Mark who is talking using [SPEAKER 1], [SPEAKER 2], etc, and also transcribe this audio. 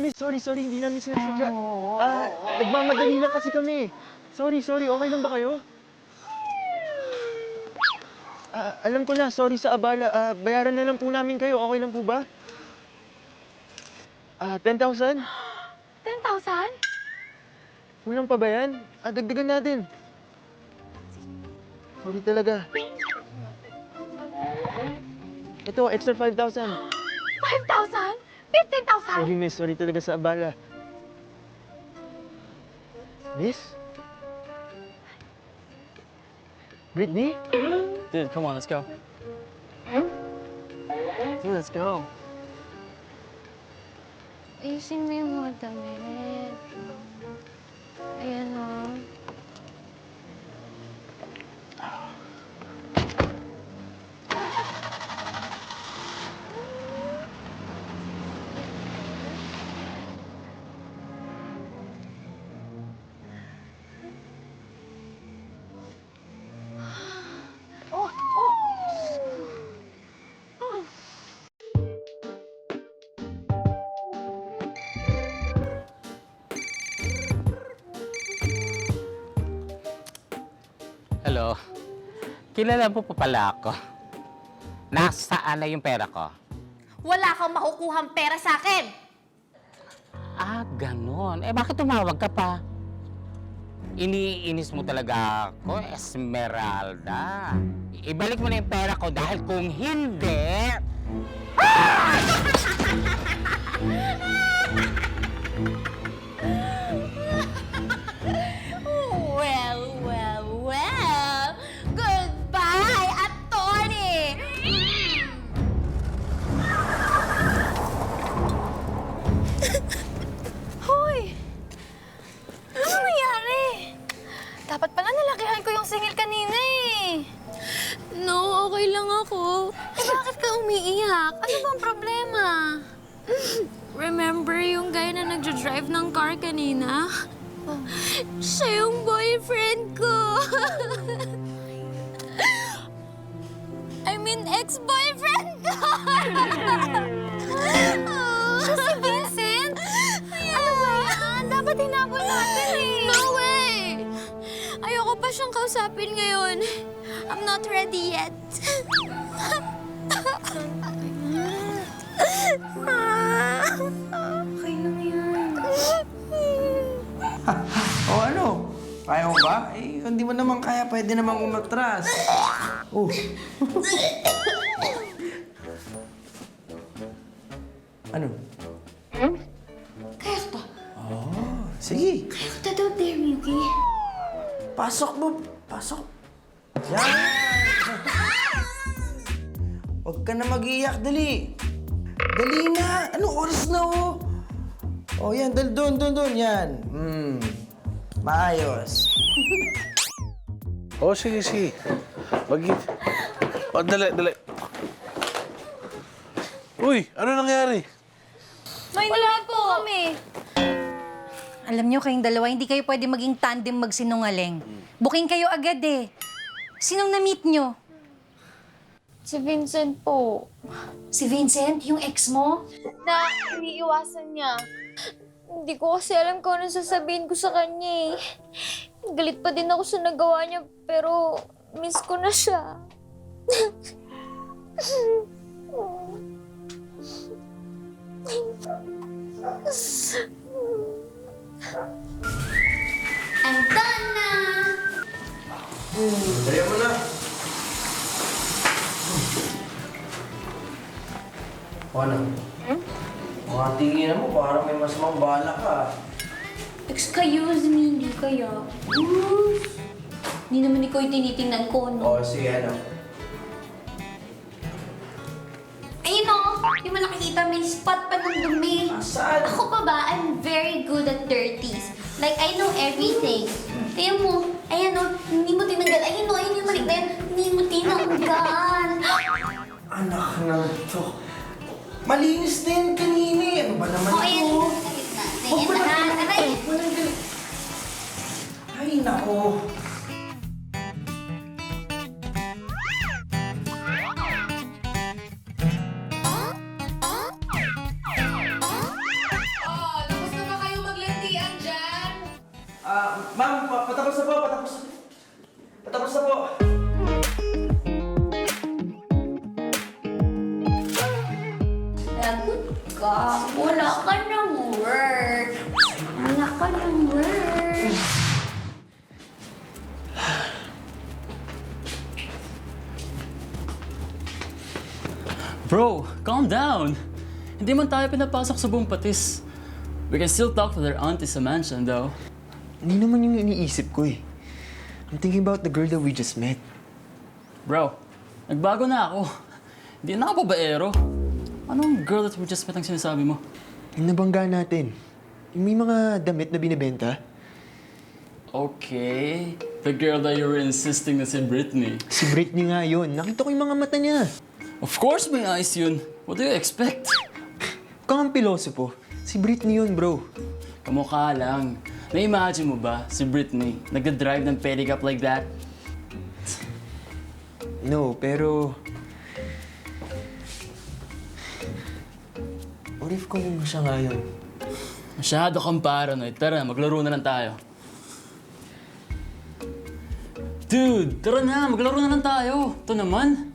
[SPEAKER 1] miss. Sorry, hindi namin sinasadya. Nagmamadali lang kasi kami. Sorry, okay lang ba kayo? Alam ko na, sorry sa abala. Bayaran na lang po namin kayo. Okay lang po ba? 10,000?
[SPEAKER 2] 10,000?
[SPEAKER 1] Kulang pa ba yan? Dagdagan natin. Sorry talaga. Ito, extra 5,000.
[SPEAKER 2] 5,000? 15,000?
[SPEAKER 1] Sorry, miss. Sorry talaga sa abala. Miss? Brittany?
[SPEAKER 3] Dude, come on, let's go. Dude, let's go.
[SPEAKER 2] Ayusin mo yung mga damit. Ayan o.
[SPEAKER 4] Hello. Kilala mo pa pala ako. Nasaan na yung pera ko?
[SPEAKER 5] Wala kang makukuhang pera sa akin!
[SPEAKER 4] Ganon. Bakit tumawag ka pa? Iniinis mo talaga ako, Esmeralda. Ibalik mo na yung pera ko dahil kung hindi...
[SPEAKER 5] Well. Goodbye, attorney!
[SPEAKER 2] Hoy! Ano nangyari? Dapat pala nalakihan ko yung singil kanina eh.
[SPEAKER 5] No, okay lang ako.
[SPEAKER 2] Bakit ka umiiyak? Ano bang problema?
[SPEAKER 5] Remember yung guy na nagdadrive ng car kanina? Siya yung boyfriend ko. I mean, ex-boyfriend ko.
[SPEAKER 2] Siya si Vincent? Ano ba yan? Dapat hinabol natin eh.
[SPEAKER 5] No way! Ayoko pa siyang kausapin ngayon. I'm not ready yet.
[SPEAKER 2] Okay lang yan.
[SPEAKER 6] O ano? Kaya mo ba? Hindi mo naman kaya, pwede namang umatras. Oh. Ano?
[SPEAKER 2] Kaya ko to.
[SPEAKER 6] Sige.
[SPEAKER 2] Kaya ko to, don't dare me, okay?
[SPEAKER 6] Pasok mo. Pasok. Yan! Huwag ka na mag-iyak, dali. Dali na. Anong oras na, oh? Oh, yan. Doon. Yan. Maayos.
[SPEAKER 7] Oh, sige. Dali. Uy, ano nangyari?
[SPEAKER 2] May nalit po kami.
[SPEAKER 8] Alam niyo kayong dalawa, hindi kayo pwede maging tandem magsinungaling. Booking kayo agad eh. Sinong na-meet niyo?
[SPEAKER 2] Si Vincent po.
[SPEAKER 8] Si Vincent, yung ex mo?
[SPEAKER 2] Na iniiwasan niya. Hindi ko kasi alam kung ano sasabihin ko sa kanya eh. Galit pa din ako sa nagawa niya, pero miss ko na siya.
[SPEAKER 5] I'm done na!
[SPEAKER 6] Dali mo na. O ano? Mga tingin mo, parang may masamang bala ka.
[SPEAKER 5] Excuse me, hindi kaya. Hindi naman ikaw yung tinitingnan ko, no?
[SPEAKER 6] O, sige, ano?
[SPEAKER 5] Ayun o! Yung malaki kita, may spot pa ng dumi.
[SPEAKER 6] Saan?
[SPEAKER 5] Ako pa ba, I'm very good at dirties. Like, I know everything. Kaya mo, ayan o, hindi mo tinanggal. Ayun o, ayun yung malik na yan. Hindi mo tinanggal.
[SPEAKER 6] Anak ng chok. Malinis din kanina eh. Ano ba naman
[SPEAKER 5] O, ayan.
[SPEAKER 6] ito?
[SPEAKER 5] Sagit natin.
[SPEAKER 6] Huwag
[SPEAKER 5] Yan
[SPEAKER 6] mo na
[SPEAKER 5] lahat. Aray!
[SPEAKER 6] Ay, nako.
[SPEAKER 5] ka. Wala ka ng work. Wala ka ng work.
[SPEAKER 3] Bro, calm down. Hindi man tayo pinapasok sa buong patis. We can still talk to their auntie sa mansion, though.
[SPEAKER 1] Hindi naman yung iniisip ko eh. I'm thinking about the girl that we just met.
[SPEAKER 3] Bro, nagbago na ako. Hindi na ako babaero. Anong girl that we just met ang sinasabi mo?
[SPEAKER 1] Yung nabangga natin. Yung may mga damit na binibenta.
[SPEAKER 3] Okay, the girl that you were insisting na si Britney.
[SPEAKER 1] Si Britney nga yun. Nakita ko yung mga mata niya.
[SPEAKER 3] Of course may eyes yun. What do you expect?
[SPEAKER 1] Kang pilosopo. Si Britney yun, bro.
[SPEAKER 3] Kamukha lang. Na-imagine mo ba si Britney nagda-drive ng pedicab like that?
[SPEAKER 1] No, pero... What if kung siya nga yun?
[SPEAKER 3] Masyado kang paranoid. Tara, maglaro na lang tayo. Dude, tara na, maglaro na lang tayo. Ito naman.